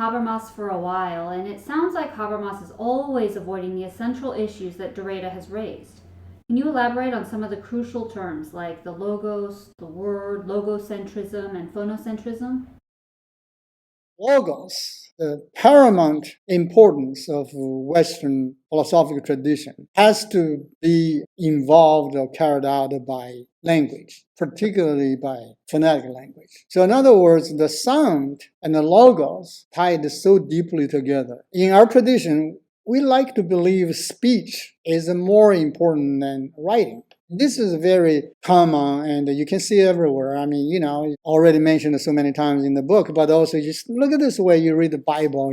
Habermas for a while, and it sounds like Habermas is always avoiding the essential issues that Derrida has raised. Can you elaborate on some of the crucial terms like the logos, the word, logocentrism, and phonocentrism? Logos, the paramount importance of Western philosophical tradition, has to be involved or carried out by language, particularly by phonetic language. So in other words, the sound and the logos tied so deeply together. In our tradition, we like to believe speech is more important than writing. This is very common and you can see everywhere. I mean, already mentioned so many times in the book, but also just look at this way you read the Bible,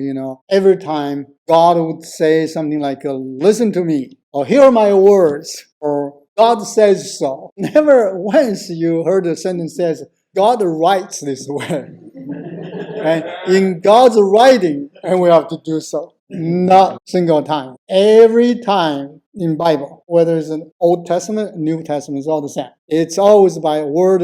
every time God would say something like, listen to me, or hear my words, or God says so. Never once you heard a sentence says, God writes this way. And in God's writing, and we have to do so. Not single time. Every time in Bible, whether it's an Old Testament, New Testament, it's all the same. It's always by word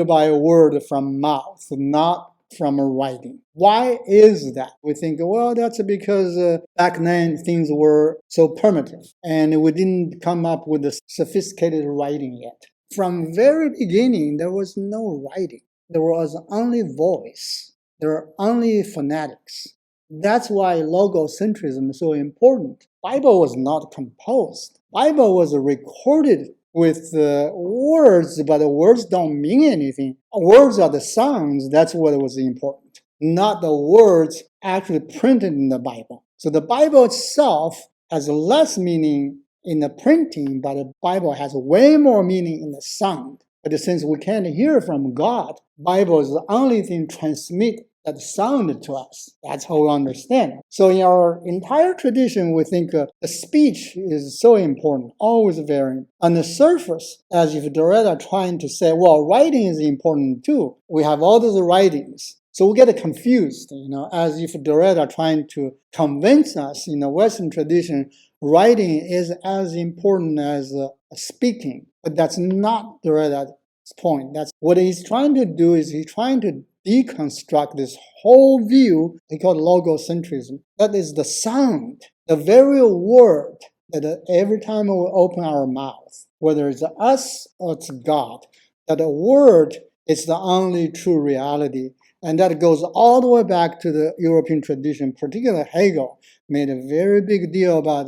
from mouth, not from writing. Why is that? We think, well, that's because back then things were so primitive and we didn't come up with a sophisticated writing yet. From very beginning, there was no writing. There was only voice. There are only phonetics. That's why logocentrism is so important. Bible was not composed. Bible was recorded with words, but the words don't mean anything. Words are the sounds. That's what was important, not the words actually printed in the Bible. So the Bible itself has less meaning in the printing, but the Bible has way more meaning in the sound. But since we can't hear from God, Bible is the only thing transmit that sound to us. That's how we understand it. So in our entire tradition, we think the speech is so important, always very. On the surface, as if Derrida trying to say, well, writing is important too. We have all those writings. So we get confused, as if Derrida trying to convince us in the Western tradition, writing is as important as speaking. But that's not Derrida's point. That's what he's trying to do is he's trying to deconstruct this whole view he called logocentrism. That is the sound, the very word that every time we open our mouth, whether it's us or it's God, that a word is the only true reality. And that goes all the way back to the European tradition. Particularly Hegel made a very big deal about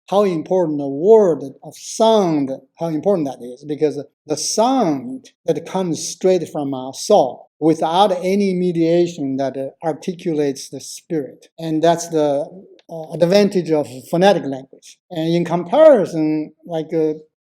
how important the word of sound, how important that is, because the sound that comes straight from our soul without any mediation that articulates the spirit. And that's the advantage of phonetic language. And in comparison, like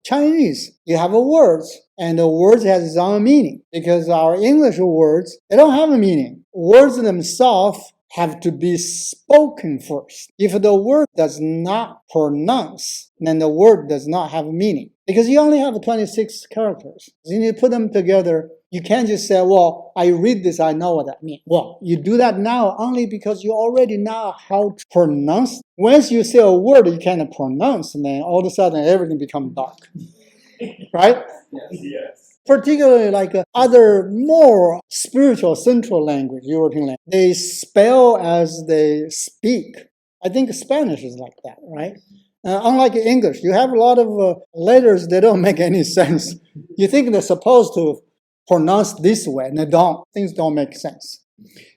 Chinese, you have words, and the words has its own meaning, because our English words, they don't have a meaning. Words themselves have to be spoken first. If the word does not pronounce, then the word does not have meaning. Because you only have 26 characters. So you put them together. You can't just say, well, I read this, I know what that means. Well, you do that now only because you already know how to pronounce. Once you say a word you can't pronounce, then all of a sudden everything becomes dark. Right? Yes. Particularly like other more spiritual central language, European language, they spell as they speak. I think Spanish is like that, right? Unlike English, you have a lot of letters that don't make any sense. You think they're supposed to pronounce this way, and they don't. Things don't make sense.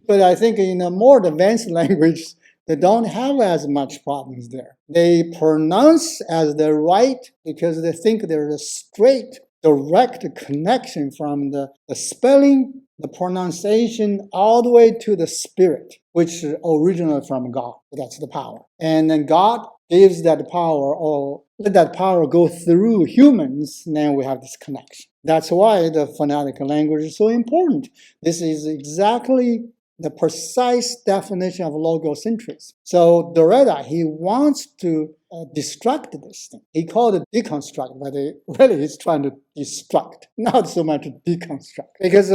But I think in a more advanced language, they don't have as much problems there. They pronounce as they write because they think there's a straight, direct connection from the spelling, the pronunciation, all the way to the spirit, which originated from God. That's the power. And then God gives that power, or let that power go through humans, and then we have this connection. That's why the phonetic language is so important. This is exactly the precise definition of logocentrism. So Derrida, he wants to destruct this thing. He called it deconstruct, but really he's trying to destruct, not so much deconstruct. Because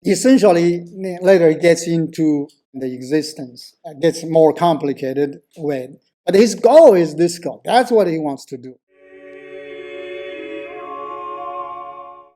essentially, later it gets into the existence. It gets more complicated way. But his goal is this goal. That's what he wants to do.